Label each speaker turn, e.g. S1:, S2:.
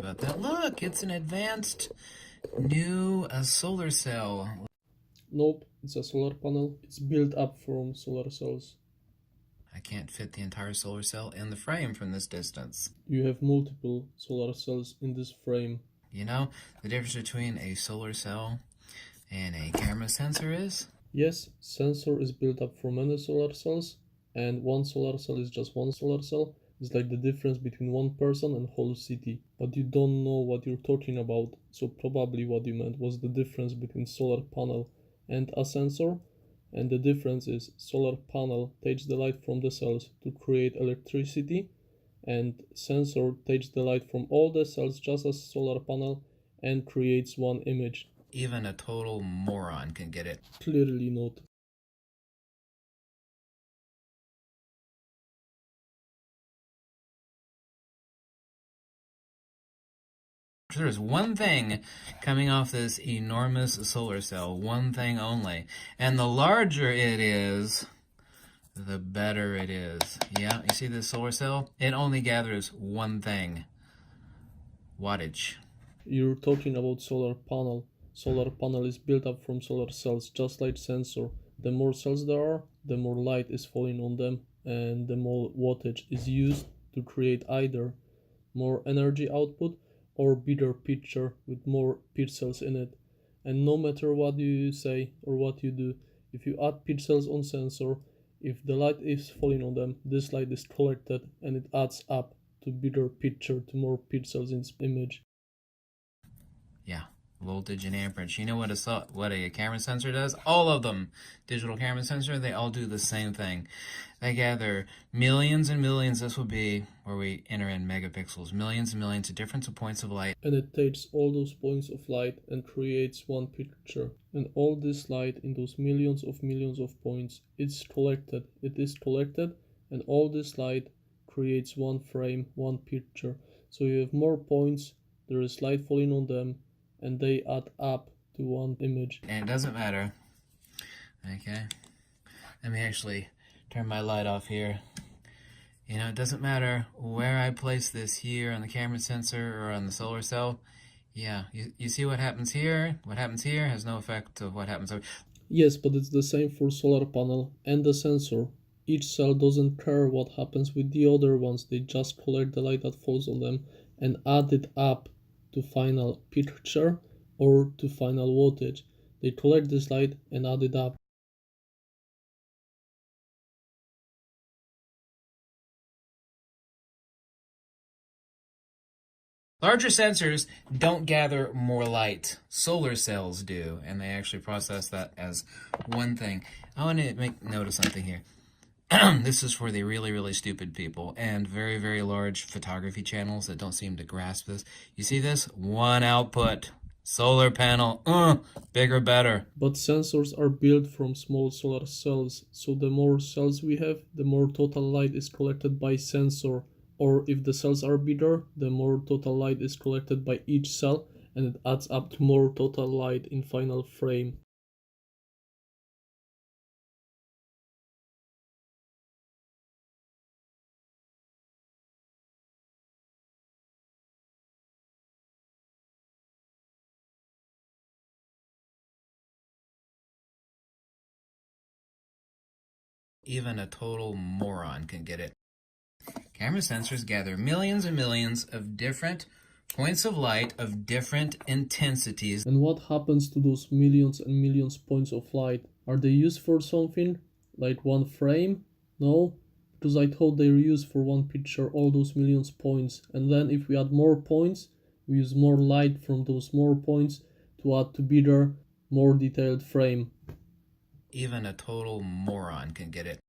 S1: About that. Look, it's an advanced new solar cell.
S2: Nope, it's a solar panel. It's built up from solar cells.
S1: I can't fit the entire solar cell in the frame from this distance.
S2: You have multiple solar cells in this frame.
S1: You know, the difference between a solar cell and a camera sensor is?
S2: Yes, sensor is built up from many solar cells, and one solar cell is just one solar cell. It's like the difference between one person and whole city. But you don't know what you're talking about, so probably what you meant was the difference between solar panel and a sensor. And the difference is solar panel takes the light from the cells to create electricity, and sensor takes the light from all the cells just as solar panel and creates one image.
S1: Even a total moron can get it.
S2: Clearly not.
S1: There's one thing coming off this enormous solar cell, one thing only. And the larger it is, the better it is. Yeah, you see this solar cell? It only gathers one thing. Wattage.
S2: You're talking about solar panel. Solar panel is built up from solar cells, just like sensor. The more cells there are, the more light is falling on them, and the more wattage is used to create either more energy output or bigger picture with more pixels in it. And no matter what you say or what you do, if you add pixels on sensor, if the light is falling on them, this light is collected and it adds up to bigger picture, to more pixels in image.
S1: Yeah, voltage and amperage. You know what a camera sensor does? All of them. Digital camera sensor, they all do the same thing. They gather millions and millions, this will be where we enter in megapixels, millions and millions of different points of light.
S2: And it takes all those points of light and creates one picture. And all this light in those millions of points, it is collected, and all this light creates one frame, one picture. So you have more points, there is light falling on them, and they add up to one image.
S1: And it doesn't matter. Okay. Let me actually turn my light off here. You know, it doesn't matter where I place this here on the camera sensor or on the solar cell. Yeah, you see what happens here? What happens here has no effect of what happens over.
S2: Yes, but it's the same for solar panel and the sensor. Each cell doesn't care what happens with the other ones, they just collect the light that falls on them and add it up to final picture or to final wattage. They collect this light and add it up.
S1: Larger sensors don't gather more light. Solar cells do, and they actually process that as one thing. I want to make note of something here. This is for the really, really stupid people and very, very large photography channels that don't seem to grasp this. You see this? One output. Solar panel. Bigger, better.
S2: But sensors are built from small solar cells, so the more cells we have, the more total light is collected by sensor. Or if the cells are bigger, the more total light is collected by each cell, and it adds up to more total light in final frame.
S1: Even a total moron can get it. Camera sensors gather millions and millions of different points of light of different intensities.
S2: And what happens to those millions and millions points of light? Are they used for something? Like one frame? No, because I thought they were used for one picture, all those millions points. And then if we add more points, we use more light from those more points to add to bigger, more detailed frame.
S1: Even a total moron can get it.